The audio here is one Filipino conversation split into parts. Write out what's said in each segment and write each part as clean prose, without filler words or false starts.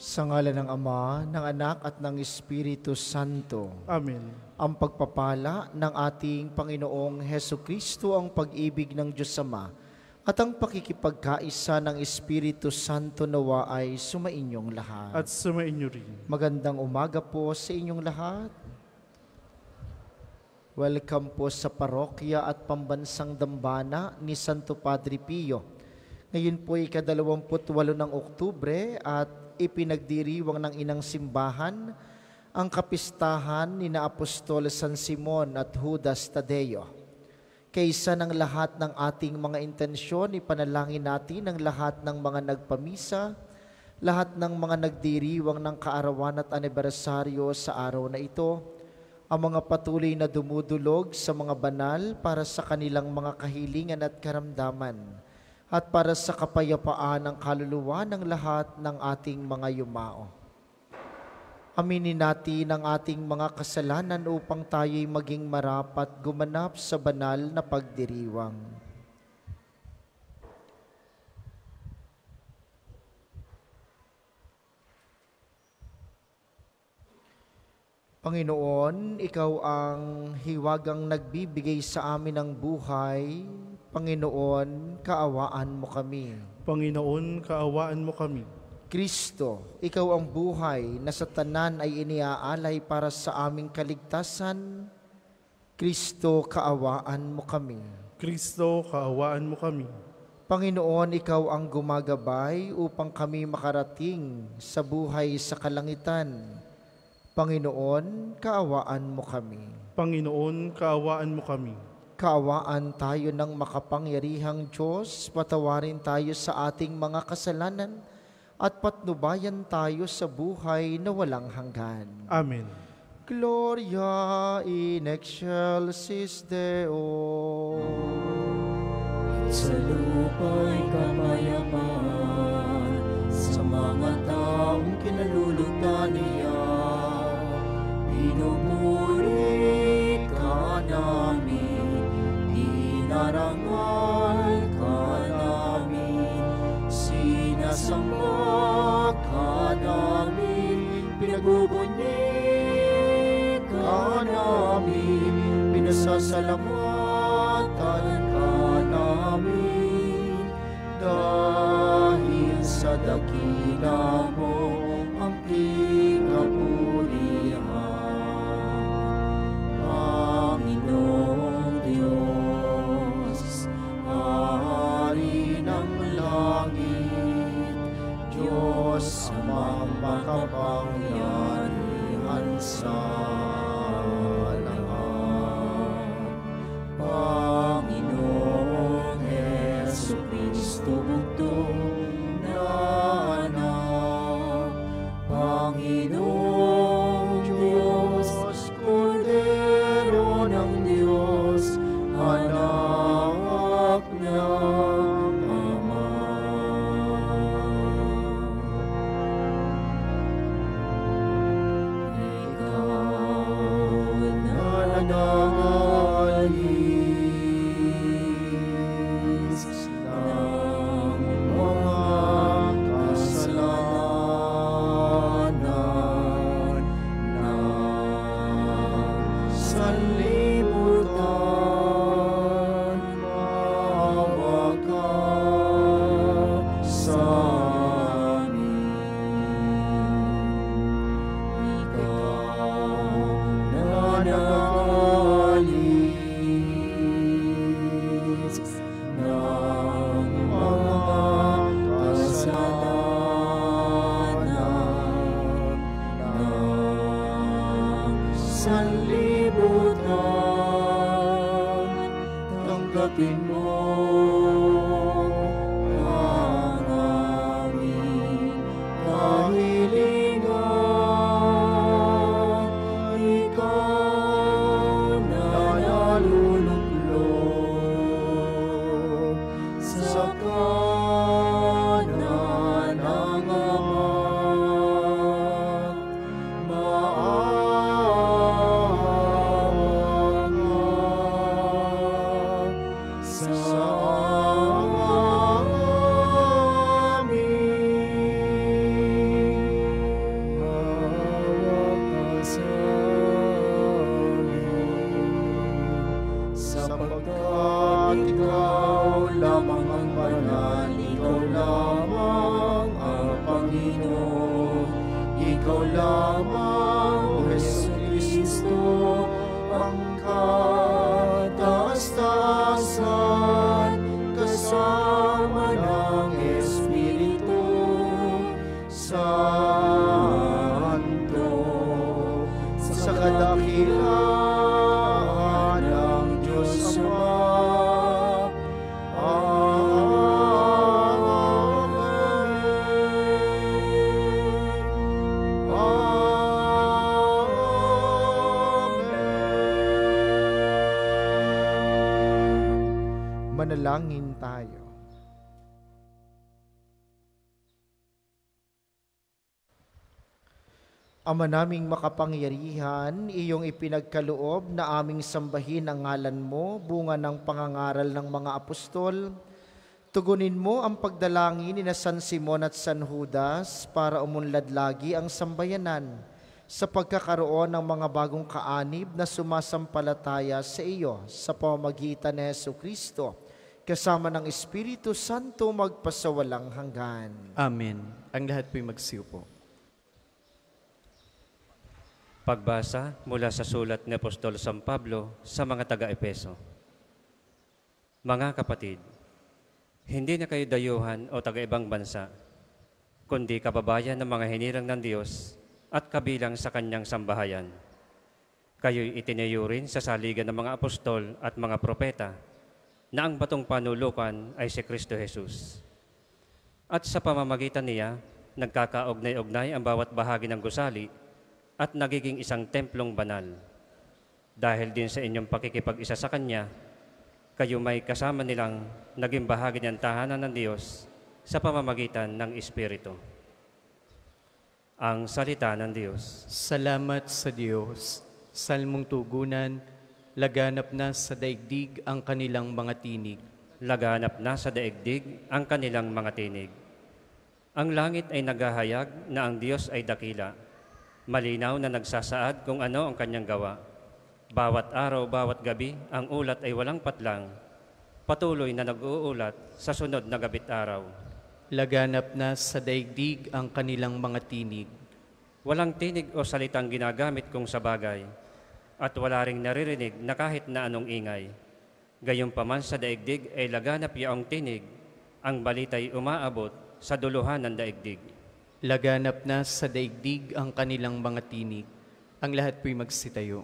Sa ngalan ng Ama, ng Anak at ng Espiritu Santo. Amen. Ang pagpapala ng ating Panginoong Hesukristo, ang pag-ibig ng Diyos Ama, at ang pakikipagkaisa ng Espiritu Santo nawa ay sumainyong lahat. At sumainyo rin. Magandang umaga po sa inyong lahat. Welcome po sa parokya at pambansang dambana ni Santo Padre Pio. Ngayon po ay 28 ng Oktubre at ipinagdiriwang ng Inang Simbahan ang kapistahan ni na Apostol San Simon at Judas Tadeo. Kaysa ng lahat ng ating mga intensyon, ipanalangin natin ang lahat ng mga nagpamisa, lahat ng mga nagdiriwang ng kaarawan at anibersaryo sa araw na ito, ang mga patuloy na dumudulog sa mga banal para sa kanilang mga kahilingan at karamdaman, at para sa kapayapaan ng kaluluwa ng lahat ng ating mga yumao. Aminin natin ang ating mga kasalanan upang tayo'y maging marapat gumanap sa banal na pagdiriwang. Panginoon, Ikaw ang hiwagang nagbibigay sa amin ng buhay. Panginoon, kaawaan mo kami. Panginoon, kaawaan mo kami. Kristo, Ikaw ang buhay na sa tanan ay iniaalay para sa aming kaligtasan. Kristo, kaawaan mo kami. Kristo, kaawaan mo kami. Panginoon, Ikaw ang gumagabay upang kami makarating sa buhay sa kalangitan. Panginoon, kaawaan mo kami. Panginoon, kaawaan mo kami. Kaawaan tayo ng makapangyarihang Diyos, patawarin tayo sa ating mga kasalanan, at patnubayan tayo sa buhay na walang hanggan. Amen. Gloria in excelsis Deo. Sa lupa'y kapayapaan, sa mga taong kinalulugdan niya, pinupuri ka namin, inarangal ka namin, sinasamba ka namin, pinagbubunyi ka namin, pinasasalamatan ka namin, dahil sa dakila mo ang kapurihan. Panginoong Diyos, Hari ng langit, Diyos amang makapangyarihan sa lahat. Panginoong Hesukristo, bugtong na anak, Panginoong Diyos, Kordero ng Diyos, anak ng Ama. Ikaw na nag-aalis ng mga kasalanan ng sanlibutan, maawa ka sa amin. Ikaw na nag-aalis ng mga kasalanan ng sanlibutan, tanggapin mo ang aming kahilingan. Ikaw na naluluklok sa kanan ng Ama, maawa ka sa amin. Ikaw lamang, O Jesucristo, ang kataas-taasan, kasama ng Espiritu Santo, sa kadakilaan ng Diyos Ama. Manalangin tayo. Ama naming makapangyarihan, iyong ipinagkaloob na aming sambahin ang ngalan mo, bunga ng pangangaral ng mga apostol. Tugunin mo ang pagdalangin ni na San Simon at San Judas para umunlad lagi ang sambayanan sa pagkakaroon ng mga bagong kaanib na sumasampalataya sa iyo sa pamamagitan ni Jesucristo, kasama ng Espiritu Santo magpasawalang hanggan. Amen. Ang lahat po'y magsiupo. Pagbasa mula sa sulat ni Apostol San Pablo sa mga taga-Epeso. Mga kapatid, hindi na kayo dayuhan o taga-ibang bansa, kundi kababayan ng mga hinirang ng Diyos at kabilang sa kanyang sambahayan. Kayo'y itinayo rin sa saligan ng mga apostol at mga propeta na ang batong panulukan ay si Kristo Jesus. At sa pamamagitan niya, nagkakaugnay-ugnay ang bawat bahagi ng gusali at nagiging isang templong banal. Dahil din sa inyong pakikipag-isa sa Kanya, kayo may kasama nilang naging bahagi ng tahanan ng Diyos sa pamamagitan ng Espiritu. Ang salita ng Diyos. Salamat sa Diyos. Salmong tugunan, laganap na sa daigdig ang kanilang mga tinig. Laganap na sa daigdig ang kanilang mga tinig. Ang langit ay naghahayag na ang Diyos ay dakila. Malinaw na nagsasaad kung ano ang kanyang gawa. Bawat araw, bawat gabi, ang ulat ay walang patlang. Patuloy na nag-uulat sa sunod na gabit araw. Laganap na sa daigdig ang kanilang mga tinig. Walang tinig o salitang ginagamit kung sa bagay, at wala ring naririnig na kahit na anong ingay. Gayunpaman sa daigdig ay laganap yaong tinig, ang balita'y umaabot sa duluhan ng daigdig. Laganap na sa daigdig ang kanilang mga tinig. Ang lahat po'y magsitayo.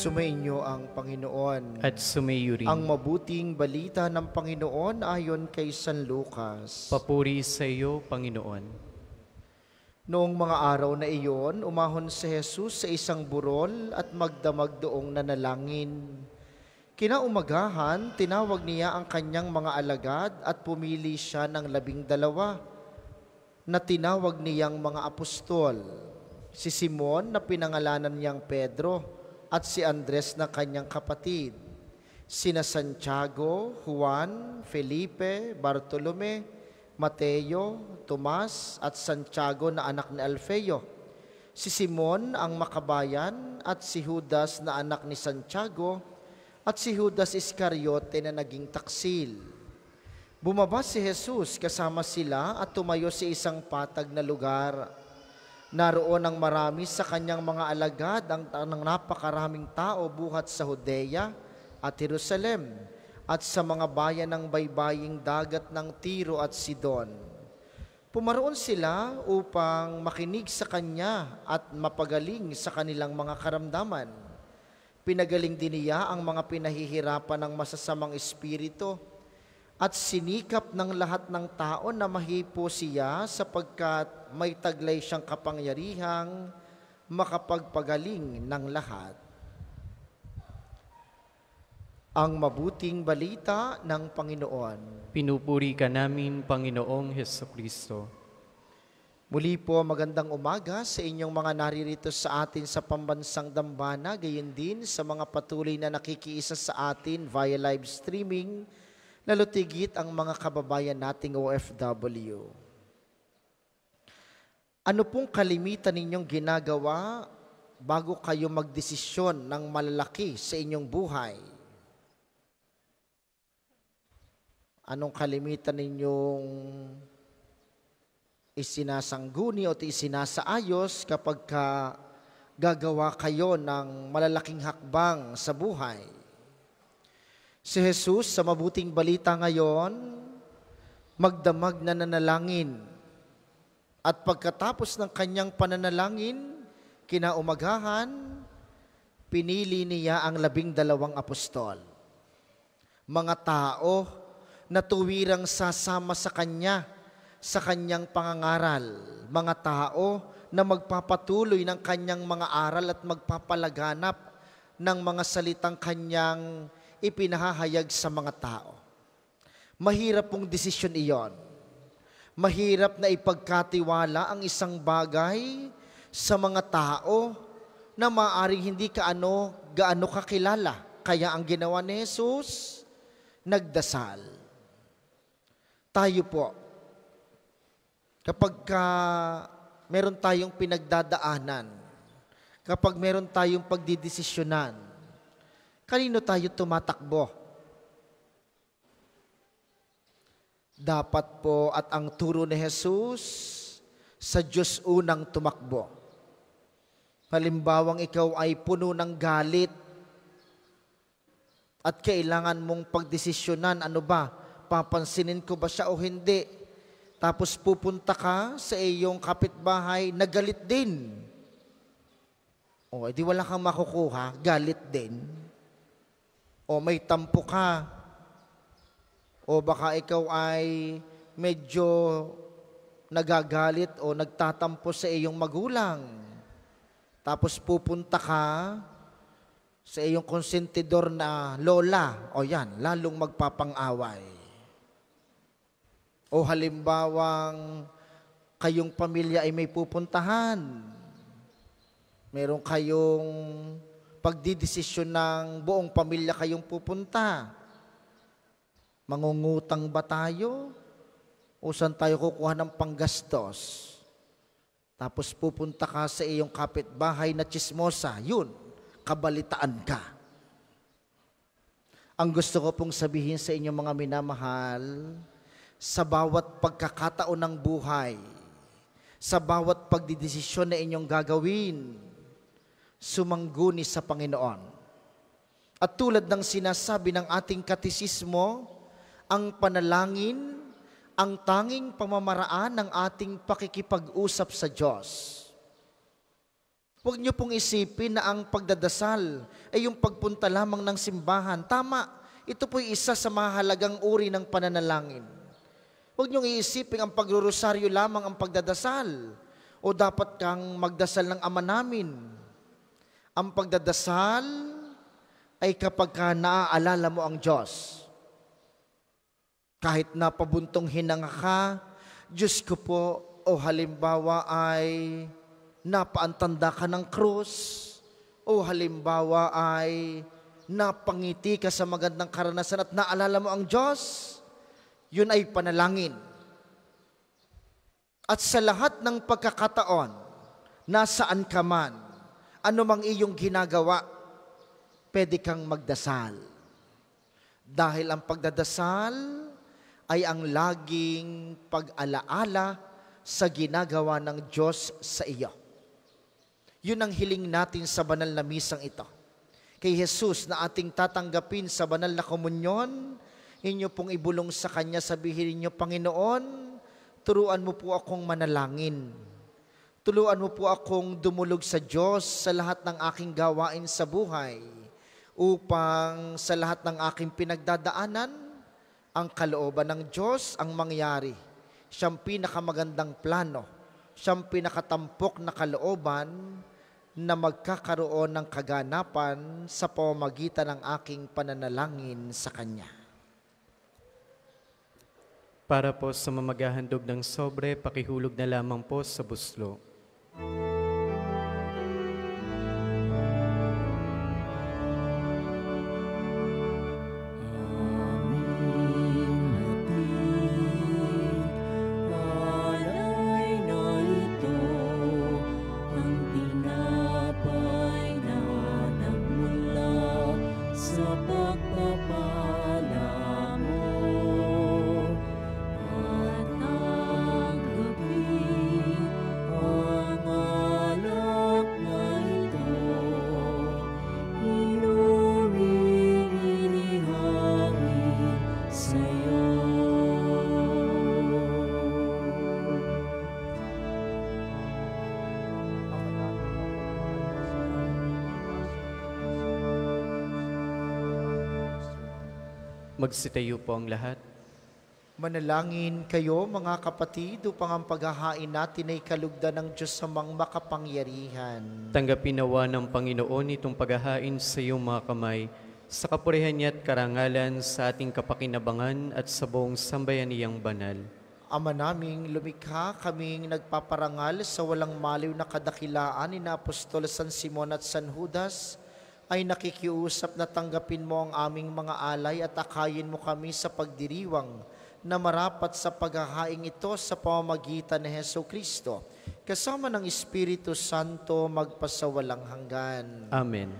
Sumainyo ang Panginoon. At sumayo rin. Ang mabuting balita ng Panginoon ayon kay San Lucas. Papuri sa iyo, Panginoon. Noong mga araw na iyon, umahon si Jesus sa isang burol at magdamag doong nanalangin. Kinaumagahan, tinawag niya ang kanyang mga alagad at pumili siya ng 12 na tinawag niyang mga apostol. Si Simon na pinangalanan niyang Pedro, at si Andres na kanyang kapatid, sina Santiago, Juan, Felipe, Bartolome, Mateo, Tomas, at Santiago na anak ni Alfeo, si Simon ang makabayan, at si Judas na anak ni Santiago, at si Judas Iscariote na naging taksil. Bumaba si Jesus kasama sila at tumayo sa isang patag na lugar. Naroon ang marami sa kanyang mga alagad ang napakaraming tao buhat sa Judea at Jerusalem at sa mga bayan ng baybaying dagat ng Tiro at Sidon. Pumaroon sila upang makinig sa Kanya at mapagaling sa kanilang mga karamdaman. Pinagaling din niya ang mga pinahihirapan ng masasamang espiritu at sinikap ng lahat ng tao na mahipo siya sapagkat may taglay siyang kapangyarihang makapagpagaling ng lahat. Ang mabuting balita ng Panginoon. Pinupuri ka namin, Panginoong Hesukristo. Muli po, magandang umaga sa inyong mga naririto sa atin sa pambansang dambana, gayon din sa mga patuloy na nakikiisa sa atin via live streaming, lalo tigit ang mga kababayan nating OFW. Ano pong kalimitan ninyong ginagawa bago kayo magdesisyon ng malalaki sa inyong buhay? Anong kalimitan ninyong isinasangguni o isinasaayos kapag gagawa kayo ng malalaking hakbang sa buhay? Si Jesus sa mabuting balita ngayon, magdamag na nanalangin. At pagkatapos ng kanyang pananalangin, kinaumagahan, pinili niya ang 12 apostol. Mga tao na tuwirang sasama sa Kanya, sa Kanyang pangangaral. Mga tao na magpapatuloy ng Kanyang mga aral at magpapalaganap ng mga salitang Kanyang ipinahahayag sa mga tao. Mahirap pong desisyon iyon. Mahirap na ipagkatiwala ang isang bagay sa mga tao na maaaring hindi gaano kakilala. Kaya ang ginawa ni Jesus, nagdasal. Tayo po, kapag meron tayong pinagdadaanan, kapag meron tayong pagdidesisyonan, kanino tayo tumatakbo? Dapat po at ang turo ni Jesus, sa Diyos unang tumakbo. Halimbawang ikaw ay puno ng galit at kailangan mong pagdesisyonan, ano ba? Papansinin ko ba siya o hindi? Tapos pupunta ka sa iyong kapitbahay na galit din. O, edi wala kang makukuha, galit din. O may tampo ka. O baka ikaw ay medyo nagagalit o nagtatampo sa iyong magulang. Tapos pupunta ka sa iyong konsentidor na lola. O yan, lalong magpapang-away. O halimbawang kayong pamilya ay may pupuntahan. Meron kayong pagdidesisyon ng buong pamilya kayong pupunta. Mangungutang ba tayo? O saan tayo kukuha ng panggastos? Tapos pupunta ka sa iyong kapitbahay na tsismosa. Yun, kabalitaan ka. Ang gusto ko pong sabihin sa inyong mga minamahal, sa bawat pagkakataon ng buhay, sa bawat pagdidesisyon na inyong gagawin, sumangguni sa Panginoon. At tulad ng sinasabi ng ating katisismo, ang panalangin, ang tanging pamamaraan ng ating pakikipag-usap sa Diyos. Huwag niyo pong isipin na ang pagdadasal ay yung pagpunta lamang ng simbahan. Tama, ito po'y isa sa mahalagang uri ng pananalangin. Huwag niyong iisipin ang pagrorosaryo lamang ang pagdadasal o dapat kang magdasal ng Ama namin. Ang pagdadasal ay kapag naaalala mo ang Diyos. Kahit napabuntong hinanga ka, Diyos ko po, o halimbawa ay napaantanda ka ng krus, o halimbawa ay napangiti ka sa magandang karanasan at naalala mo ang Diyos, yun ay panalangin. At sa lahat ng pagkakataon, nasaan ka man, anumang iyong ginagawa, pwede kang magdasal. Dahil ang pagdadasal ay ang laging pag-alaala sa ginagawa ng Diyos sa iyo. Yun ang hiling natin sa banal na misang ito. kay Jesus na ating tatanggapin sa banal na komunyon, inyo pong ibulong sa Kanya, sabihin ninyo, Panginoon, turuan mo po akong manalangin. Tuluan mo po akong dumulog sa Diyos sa lahat ng aking gawain sa buhay, upang sa lahat ng aking pinagdadaanan, ang kalooban ng Diyos ang mangyari. Siyang pinakamagandang plano, siyang pinakatampok na kalooban na magkakaroon ng kaganapan sa pamamagitan ng aking pananalangin sa Kanya. Para po sa mamaghahandog ng sobre, pakihulog na lamang po sa buslo. Magsitayo po ang lahat. Manalangin kayo mga kapatid upang ang paghahain natin ay kalugdan ng Diyos samang makapangyarihan. Tanggapin nawa ng Panginoon itong paghahain sa iyong mga kamay, sa kapurihan niya at karangalan sa ating kapakinabangan at sa buong sambayaniyang banal. Ama naming lumikha, kaming nagpaparangal sa walang maliw na kadakilaan ni Apostol San Simon at San Judas, ay nakikiusap na tanggapin mo ang aming mga alay at akayin mo kami sa pagdiriwang na marapat sa paghahaing ito sa pamamagitan ni Hesu Kristo, kasama ng Espiritu Santo magpasawalang hanggan. Amen.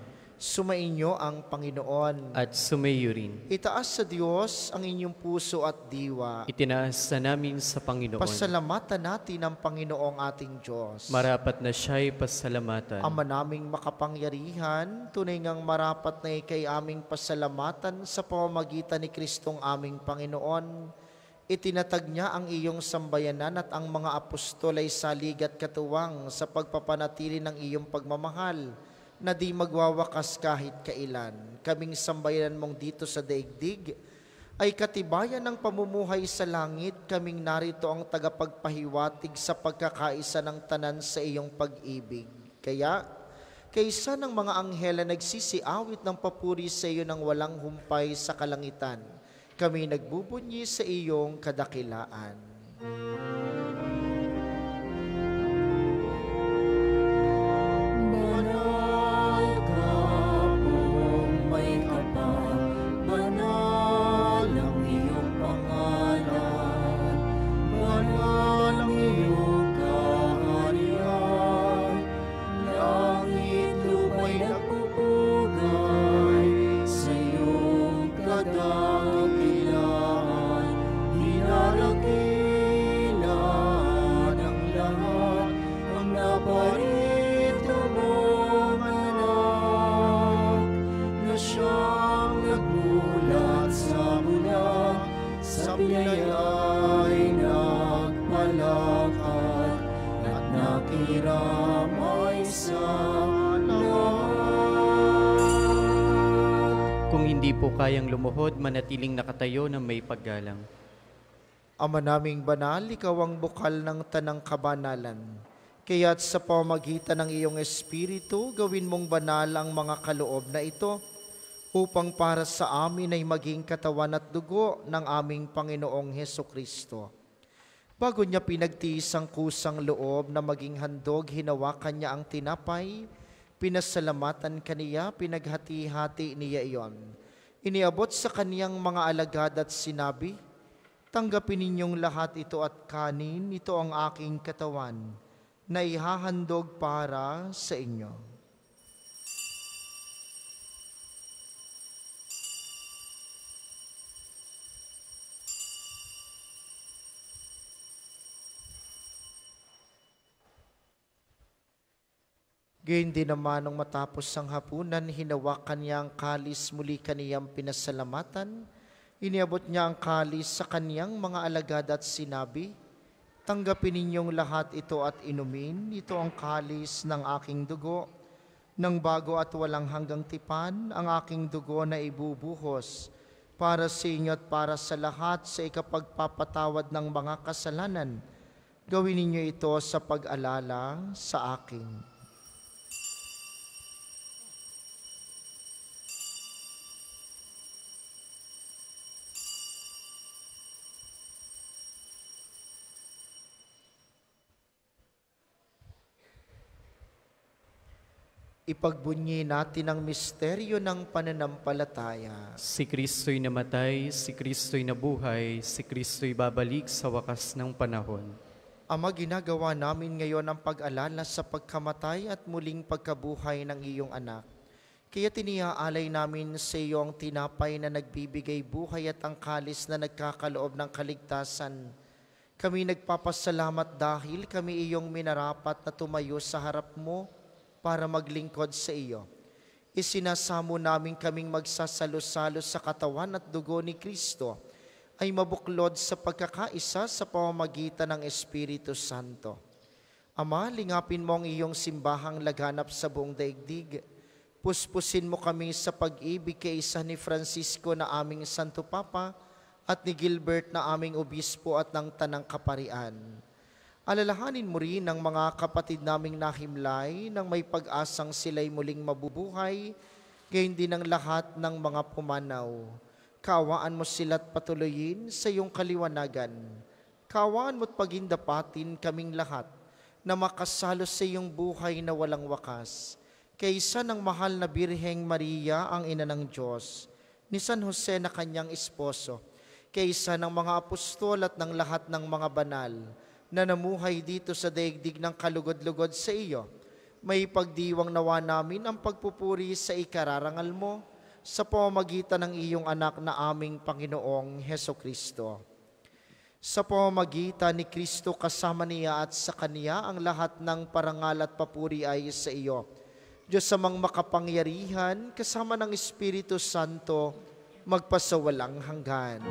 Sumainyo ang Panginoon. At sumayo rin. Itaas sa Diyos ang inyong puso at diwa. Itinaas sa namin sa Panginoon. Pasalamatan natin ang Panginoong ating Diyos. Marapat na siya'y pasalamatan. Ama naming makapangyarihan, tunay ngang marapat na ikay aming pasalamatan sa pamamagitan ni Kristong aming Panginoon. Itinatag niya ang iyong sambayanan at ang mga apostol ay salig at katuwang sa pagpapanatili ng iyong pagmamahal na di magwawakas kahit kailan. Kaming sambayanan mong dito sa daigdig ay katibayan ng pamumuhay sa langit. Kaming narito ang tagapagpahiwatig sa pagkakaisa ng tanan sa iyong pag-ibig. Kaya, kaysa ng mga anghel na nagsisiawit ng papuri sa iyo ng walang humpay sa kalangitan, kami nagbubunyi sa iyong kadakilaan. Kung hindi po kayang lumuhod, manatiling nakatayo na may paggalang. Ama naming banal, ikaw ang bukal ng tanang kabanalan. Kaya't sa pamamagitan ng iyong Espiritu, gawin mong banal ang mga kaloob na ito, upang para sa amin ay maging katawan at dugo ng aming Panginoong Heso Kristo. Bago niya pinagtiis ang kusang loob na maging handog, hinawakan niya ang tinapay, pinasalamatan kaniya, pinaghati-hati niya iyon. Iniabot sa kaniyang mga alagad at sinabi, tanggapin ninyong lahat ito at kanin, ito ang aking katawan, na ihahandog para sa inyo. Gayon din naman nung matapos ang hapunan, hinawakan niya ang kalis, muli kaniyang pinasalamatan. Iniabot niya ang kalis sa kaniyang mga alagad at sinabi, "Tanggapin ninyong lahat ito at inumin. Ito ang kalis ng aking dugo, ng bago at walang hanggang tipan, ang aking dugo na ibubuhos para sa inyo at para sa lahat sa ikapagpapatawad ng mga kasalanan. Gawin ninyo ito sa pag-alala sa akin." Ipagbunyi natin ang misteryo ng pananampalataya. Si Kristo'y namatay, si Kristo'y nabuhay, si Kristo'y babalik sa wakas ng panahon. Ama, ginagawa namin ngayon ang pag-alala sa pagkamatay at muling pagkabuhay ng iyong anak. Kaya tiniaalay namin sa iyo ang tinapay na nagbibigay buhay at ang kalis na nagkakaloob ng kaligtasan. Kami nagpapasalamat dahil kami iyong minarapat na tumayo sa harap mo para maglingkod sa iyo. Isinasamo namin kaming magsasalo-salo sa katawan at dugo ni Kristo ay mabuklod sa pagkakaisa sa pamamagitan ng Espiritu Santo. Ama, lingapin mo ang iyong simbahang laganap sa buong daigdig. Puspusin mo kami sa pag-ibig kay isa ni Francisco na aming Santo Papa at ni Gilbert na aming Obispo at ng Tanang Kaparian. Alalahanin mo rin ang mga kapatid naming nahimlay nang may pag-asang sila'y muling mabubuhay, gayon din ang lahat ng mga pumanaw. Kaawaan mo sila't patuloyin sa iyong kaliwanagan. Kaawaan mo't pagindapatin kaming lahat na makasalo sa iyong buhay na walang wakas. Kaysa ng mahal na Birheng Maria, ang ina ng Diyos, ni San Jose na kanyang esposo, kaysa ng mga apostol at ng lahat ng mga banal, na namuhay dito sa daigdig ng kalugod-lugod sa iyo, may pagdiwang nawa namin ang pagpupuri sa ikararangal mo sa pamamagitan ng iyong anak na aming Panginoong Hesukristo. Sa pamamagitan ni Kristo kasama niya at sa Kaniya ang lahat ng parangal at papuri ay sa iyo. Diyos amang makapangyarihan, kasama ng Espiritu Santo, magpasawalang hanggan.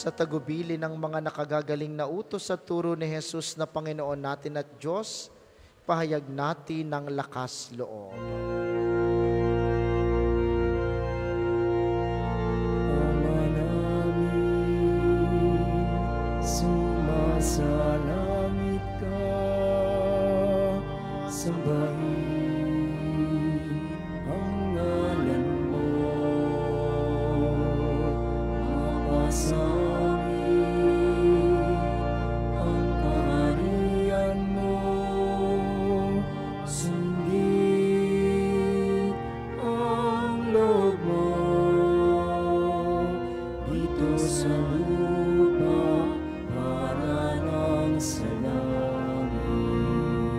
Sa tagubili ng mga nakagagaling na utos at turo ni Jesus na Panginoon natin at Diyos, pahayag natin ng lakas loob. Ama namin, sumasalangit ka, sambahin ang ngalan mo, mapasamin ang kaharian mo, sundin ang loob mo dito sa lupa para lang sa langit.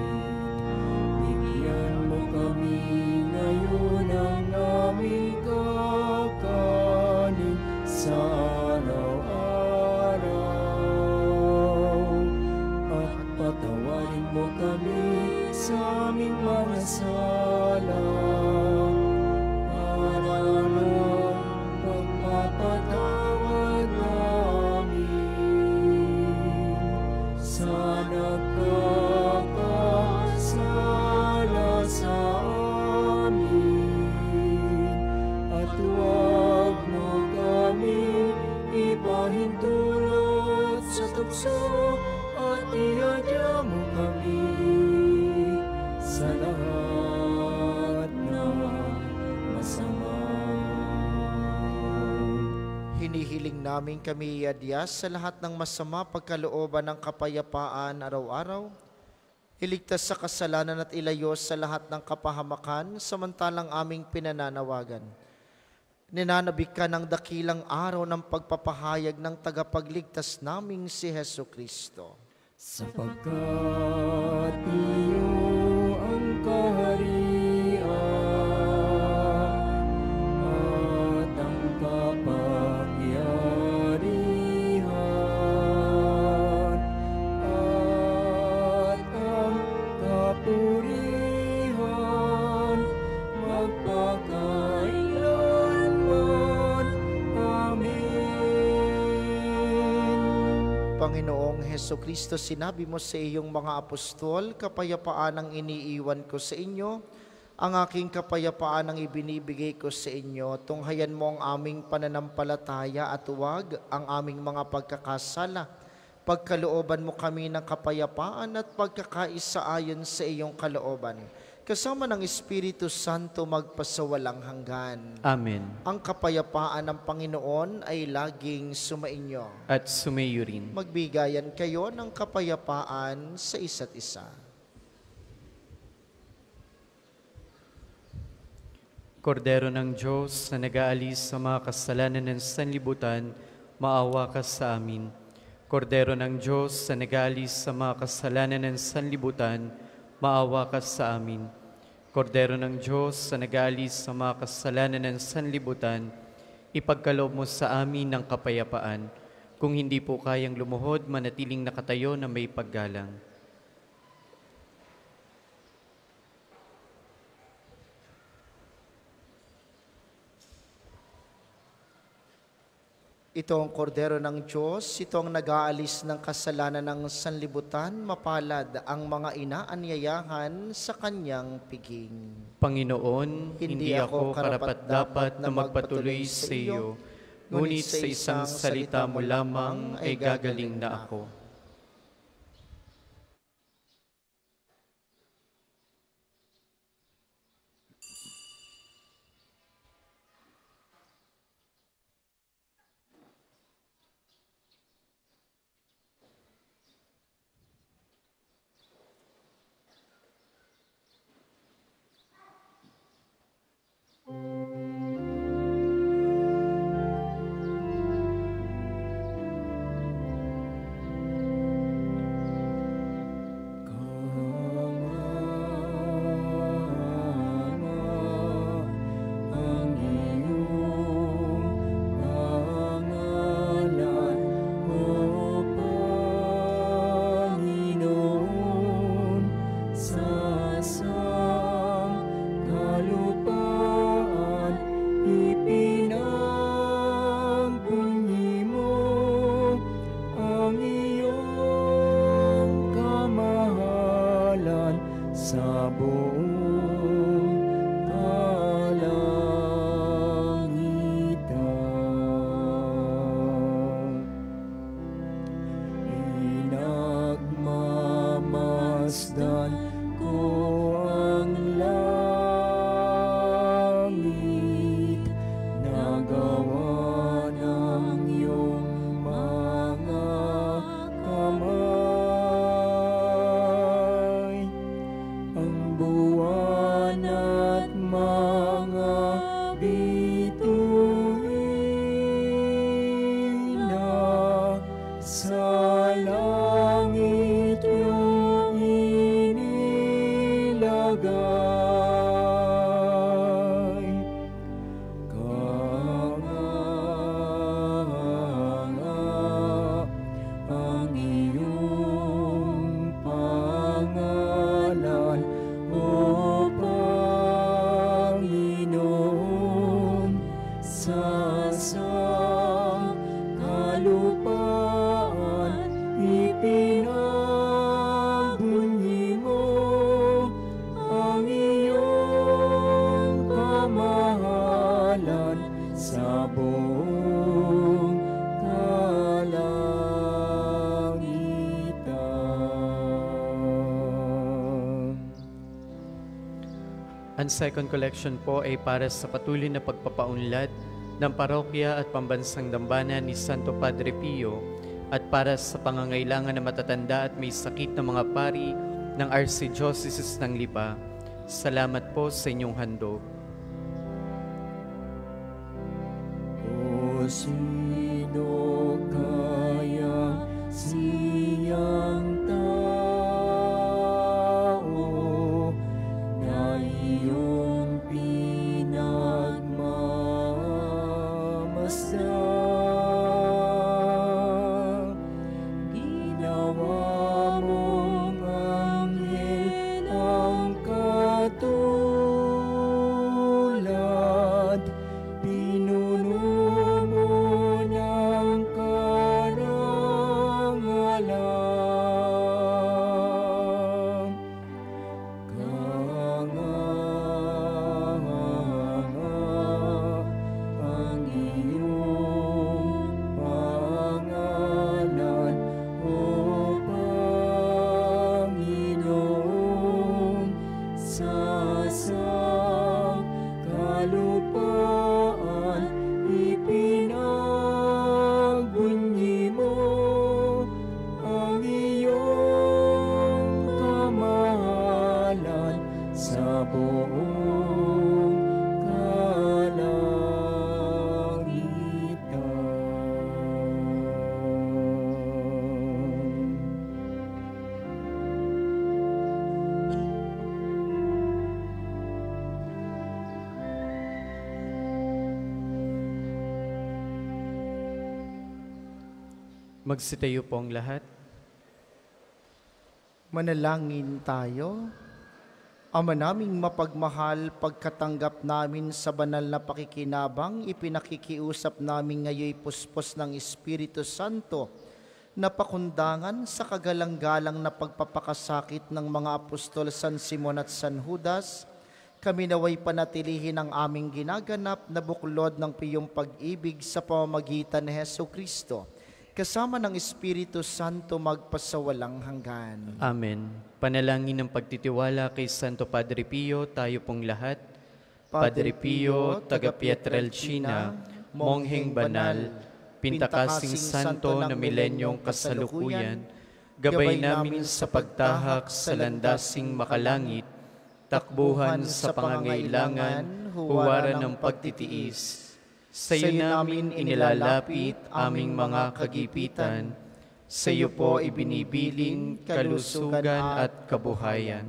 Bigyan mo kami ngayon ang aming kakanin sa araw-araw, at patawarin mo kami sa aming mga sala, para ng pagpapatawad namin sa nagkakasala sa amin, at huwag mo kami ipahintulot sa tukso, at iadya mo kami sa lahat ng masama. Hinihiling namin kami iadya sa lahat ng masama pagkalooban ng kapayapaan araw-araw. Iligtas sa kasalanan at ilayo sa lahat ng kapahamakan samantalang aming pinananawagan. Ninanabik ka ng dakilang araw ng pagpapahayag ng tagapagligtas naming si Hesukristo. Sapagkat iyo ang kaharian Panginoong Heso Kristo, sinabi mo sa iyong mga apostol, kapayapaan ang iniiwan ko sa inyo, ang aking kapayapaan ang ibinibigay ko sa inyo. Tunghayan mo ang aming pananampalataya at huwag ang aming mga pagkakasala. Pagkalooban mo kami ng kapayapaan at pagkakaisa ayon sa iyong kalooban. Kasama ng Espiritu Santo magpasawalang hanggan. Amen. Ang kapayapaan ng Panginoon ay laging sumainyo. At sumayo rin. Magbigayan kayo ng kapayapaan sa isa't isa. Kordero ng Diyos na nag-aalis sa mga kasalanan ng sanlibutan, maawa ka sa amin. Kordero ng Diyos na nag-aalis sa mga kasalanan ng sanlibutan, maawa ka sa amin. Kordero ng Diyos na nag-aalis sa mga kasalanan ng sanlibutan, ipagkaloob mo sa amin ng kapayapaan. Kung hindi po kayang lumuhod, manatiling nakatayo na may paggalang. Ito ang kordero ng Diyos, ito ang nag-aalis ng kasalanan ng sanlibutan, mapalad ang mga inaanyayahan sa kanyang piging. Panginoon, hindi ako karapat-dapat na magpatuloy sa iyo, ngunit sa isang salita mo lamang ay gagaling na ako. Ang second collection po ay para sa patuloy na pagpapaunlad ng parokya at pambansang dambana ni Santo Padre Pio at para sa pangangailangan ng matatanda at may sakit na mga pari ng Archdiocese ng Lipa. Salamat po sa inyong handog. O sino kaya siyang tao na iyong pinagmamasdan? Ginawa mong anghel ang katulad, pinuno mo ng karangalan Magsitayo po ang lahat. Manalangin tayo. Ama naming mapagmahal, pagkatanggap namin sa banal na pakikinabang, ipinakikiusap namin ngayoy puspos ng Espiritu Santo na pakundangan sa kagalang-galang na pagpapakasakit ng mga apostol San Simon at San Judas. Kami naway panatilihin ang aming ginaganap na buklod ng piyong pag-ibig sa pamamagitan ni Jesucristo, kasama ng Espiritu Santo magpasawalang hanggan. Amen. Panalangin ng pagtitiwala kay Santo Padre Pio, tayo pong lahat. Padre Pio, taga Pietrelcina, mongheng banal, pintakasing santo na milenyong kasalukuyan, gabay namin sa pagtahak sa landasing makalangit, takbuhan sa pangangailangan, huwaran ng pagtitiis. Sa iyo namin inilalapit aming mga kagipitan, sa iyo po ibinibiling kalusugan at kabuhayan.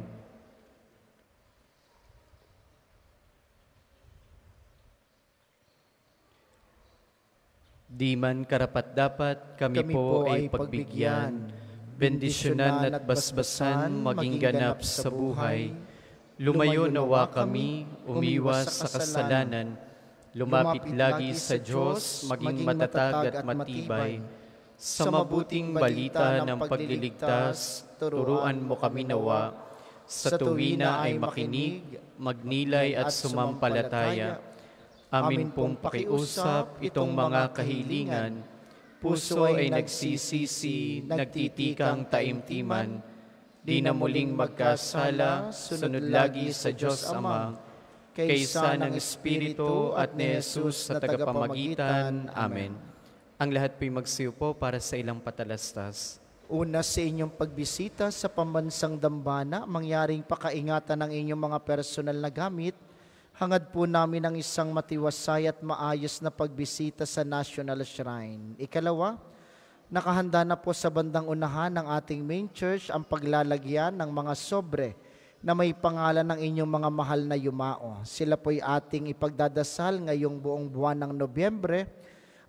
Di man karapat-dapat kami po ay pagbigyan, bendisyonan at basbasan maging ganap sa buhay. Lumayo nawa kami, umiwas sa kasalanan, lumapit lagi sa Diyos, maging matatag at matibay. Sa mabuting balita ng pagliligtas, turuan mo kami nawa. Sa tuwina ay makinig, magnilay at sumampalataya. Amin pong pakiusap itong mga kahilingan. Puso ay nagsisisi, nagtitikang taimtiman. Di na muling magkasala, sunod lagi sa Diyos Ama, kaysa ng Espiritu at ni Jesus na tagapamagitan. Amen. Ang lahat po'y magsiupo para sa ilang patalastas. Una sa inyong pagbisita sa pambansang dambana, mangyaring pakaingatan ng inyong mga personal na gamit. Hangad po namin ang isang matiwasay at maayos na pagbisita sa National Shrine. Ikalawa, nakahanda na po sa bandang unahan ng ating main church ang paglalagyan ng mga sobre na may pangalan ng inyong mga mahal na yumao. Sila po'y ating ipagdadasal ngayong buong buwan ng Nobyembre.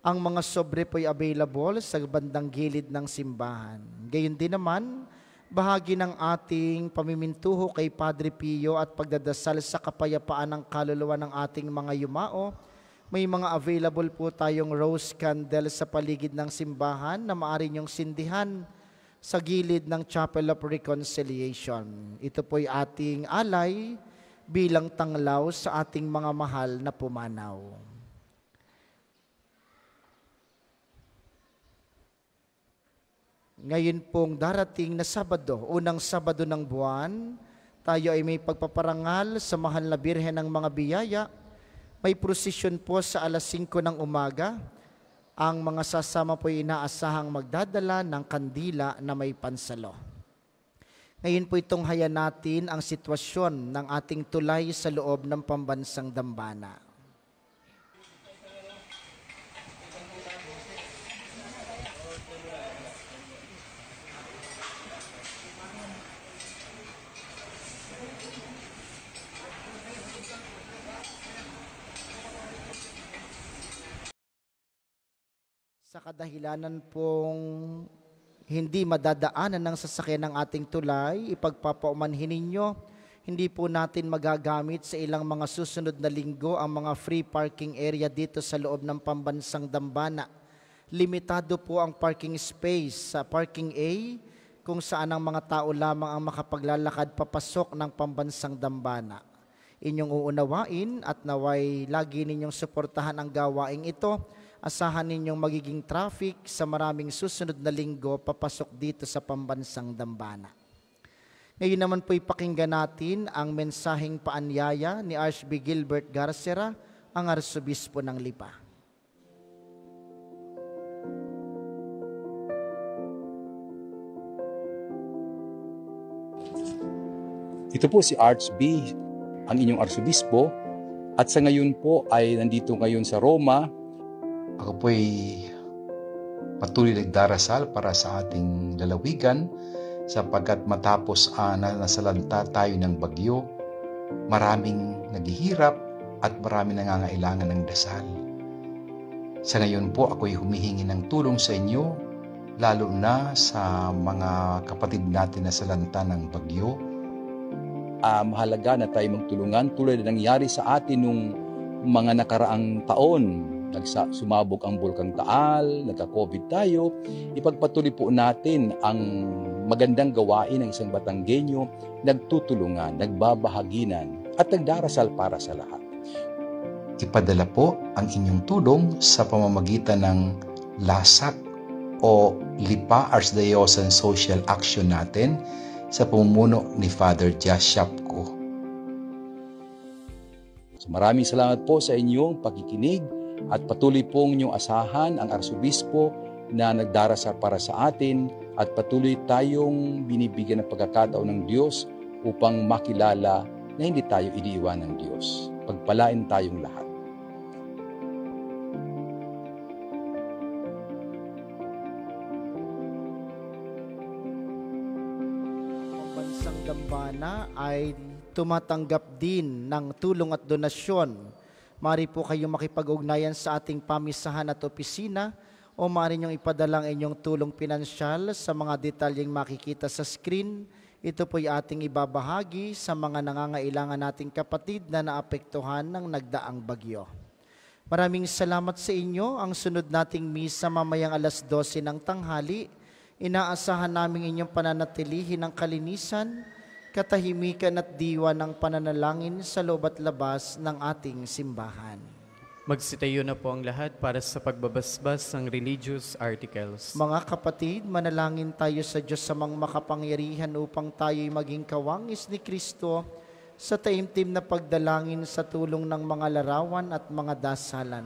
Ang mga sobre po'y available sa bandang gilid ng simbahan. Gayon din naman, bahagi ng ating pamimintuho kay Padre Pio at pagdadasal sa kapayapaan ng kaluluwa ng ating mga yumao. May mga available po tayong rose candle sa paligid ng simbahan na maaari niyong sindihan sa gilid ng Chapel of Reconciliation. Ito po'y ating alay bilang tanglaw sa ating mga mahal na pumanaw. Ngayon pong darating na Sabado, unang Sabado ng buwan, tayo ay may pagpaparangal sa mahal na Birhen ng mga biyaya. May prosesyon po sa alas 5 ng umaga. Ang mga sasama po ay inaasahang magdadala ng kandila na may pansalo. Ngayon po itong hayan natin ang sitwasyon ng ating tulay sa loob ng pambansang dambana. Sa kadahilanan pong hindi madadaanan ng sasakyan ng ating tulay, ipagpapaumanhin ninyo, hindi po natin magagamit sa ilang mga susunod na linggo ang mga free parking area dito sa loob ng pambansang dambana. Limitado po ang parking space sa parking A, kung saan ang mga tao lamang ang makapaglalakad papasok ng pambansang dambana. Inyong uunawain at naway lagi ninyong suportahan ang gawaing ito. Asahan ninyong magiging traffic sa maraming susunod na linggo papasok dito sa pambansang dambana. Ngayon naman po ipakinggan natin ang mensaheng paanyaya ni Archbishop Gilbert Garcera, ang Arsobispo ng Lipa. Ito po si Archbishop, ang inyong Arsobispo, at sa ngayon po ay nandito ngayon sa Roma. Ako po'y patuloy nagdarasal para sa ating lalawigan sapagkat matapos nasalanta tayo ng bagyo, maraming naghihirap at maraming nangangailangan ng dasal. Sa ngayon po ako'y humihingi ng tulong sa inyo lalo na sa mga kapatid natin na salanta ng bagyo. Mahalaga na tayo magtulungan tulad na nangyari sa atin nung mga nakaraang taon. Sumabog ang Bulkang Taal, nagka-COVID tayo. Ipagpatuloy po natin ang magandang gawain ng isang Batanggenyo, nagtutulungan, nagbabahaginan, at nagdarasal para sa lahat. Ipadala po ang inyong tulong sa pamamagitan ng LASAC o LIPA, Archdiocesan Social Action natin, sa pamumuno ni Father Jas Shapko. So maraming salamat po sa inyong pakikinig at patuloy pong inyong asahan ang Arsobispo na nagdarasal para sa atin at patuloy tayong binibigyan ng pagkakataon ng Diyos upang makilala na hindi tayo iniiwan ng Diyos. Pagpalain tayong lahat. Pambansang Dambana ay tumatanggap din ng tulong at donasyon. Maaari po kayong makipag-ugnayan sa ating pamisahan at opisina o maaari niyong ipadala ang inyong tulong pinansyal sa mga detalyeng makikita sa screen. Ito po'y ating ibabahagi sa mga nangangailangan nating kapatid na naapektuhan ng nagdaang bagyo. Maraming salamat sa inyo. Ang sunod nating misa mamayang 12:00 ng tanghali. Inaasahan namin inyong pananatilihin ng kalinisan, katahimikan at diwa ng pananalangin sa loob at labas ng ating simbahan. Magsitayo na po ang lahat para sa pagbabasbas ng religious articles. Mga kapatid, manalangin tayo sa Diyos sa mga makapangyarihan upang tayo'y maging kawangis ni Kristo sa taimtim na pagdalangin sa tulong ng mga larawan at mga dasalan.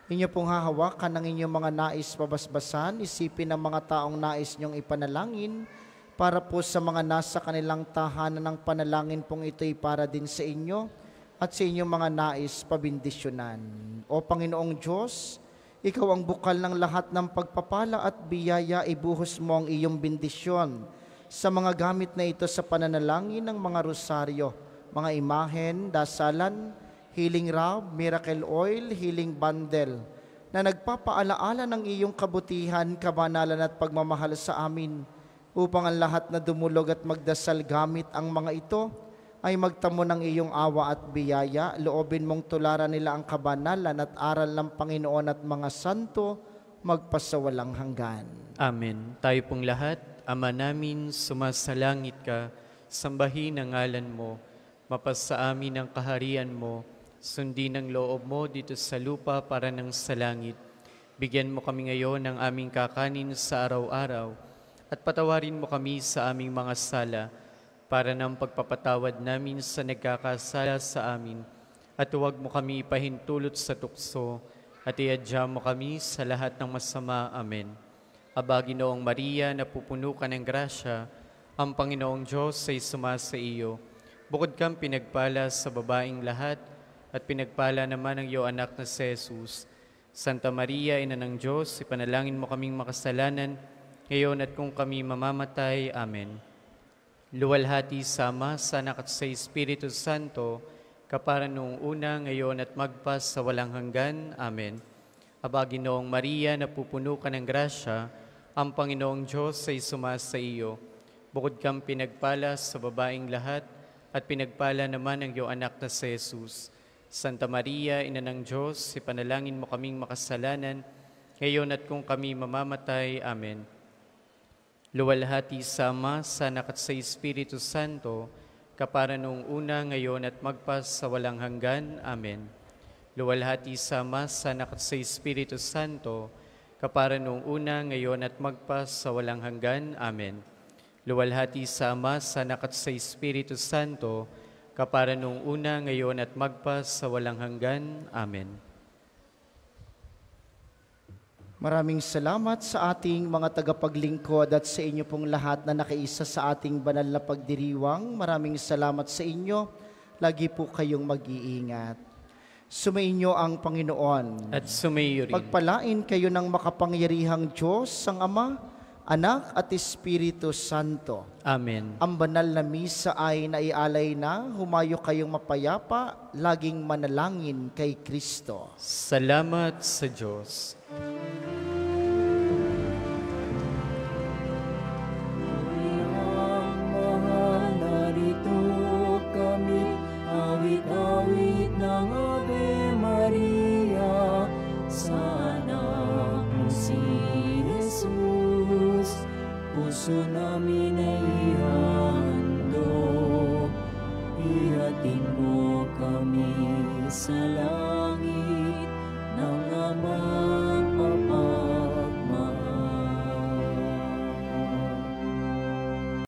Inyo pong hahawakan ng inyong mga nais pabasbasan, isipin ang mga taong nais niyong ipanalangin, para po sa mga nasa kanilang tahanan ng panalangin pong ito'y para din sa inyo at sa inyong mga nais pabindisyonan. O Panginoong Diyos, Ikaw ang bukal ng lahat ng pagpapala at biyaya, ibuhos mo ang iyong bindisyon sa mga gamit na ito sa pananalangin ng mga rosaryo, mga imahen, dasalan, healing rub, miracle oil, healing bundle, na nagpapaalaala ng iyong kabutihan, kabanalan at pagmamahal sa amin, upang ang lahat na dumulog at magdasal gamit ang mga ito ay magtamo ng iyong awa at biyaya. Loobin mong tularan nila ang kabanalan at aral ng Panginoon at mga santo magpasawalang hanggan. Amen. Tayo pong lahat, Ama namin, sumasalangit ka, sambahin ang ngalan mo, mapasa amin ang kaharian mo, sundin ang loob mo dito sa lupa para ng sa langit. Bigyan mo kami ngayon ng aming kakanin sa araw-araw, at patawarin mo kami sa aming mga sala, para ng pagpapatawad namin sa nagkakasala sa amin, at huwag mo kami ipahintulot sa tukso, at iadya mo kami sa lahat ng masama. Amen. Aba, Ginoong Maria, napupuno ka ng grasya, ang Panginoong Diyos ay sumasa iyo. Bukod kang pinagpala sa babaeng lahat, at pinagpala naman ang iyong anak na si Jesus. Santa Maria, Ina ng Diyos, ipanalangin mo kaming makasalanan, ngayon at kung kami mamamatay. Amen. Luwalhati sama sa Anak at sa Espiritu Santo, kapara noong una, ngayon at magpas sa walang hanggan. Amen. Aba, Ginoong Maria, napupuno ka ng grasya, ang Panginoong Diyos ay sumasa iyo. Bukod kang pinagpala sa babaeng lahat, at pinagpala naman ang iyong anak na si Jesus. Santa Maria, Ina ng Diyos, ipanalangin mo kaming makasalanan, ngayon at kung kami mamamatay. Amen. Luwalhati sama sa Anak at sa Espiritu Santo, kapara noong una, ngayon at magpas sa walang hanggan. Amen. Luwalhati sama sa Anak at sa Espiritu Santo, kapara noong una, ngayon at magpas sa walang hanggan. Amen. Luwalhati sama sa Anak at sa Espiritu Santo, kapara noong una, ngayon at magpas sa walang hanggan. Amen. Maraming salamat sa ating mga tagapaglingkod at sa inyo pong lahat na nakaisa sa ating banal na pagdiriwang. Maraming salamat sa inyo. Lagi po kayong mag-iingat. Sumainyo ang Panginoon. At sumayo rin. Pagpalain kayo ng makapangyarihang Diyos, ang Ama, Anak at Espiritu Santo. Amen. Ang banal na misa ay naialay na. Humayo kayong mapayapa, laging manalangin kay Kristo. Salamat sa Diyos. puso namin ay ihandog. Ihatid mo kami sa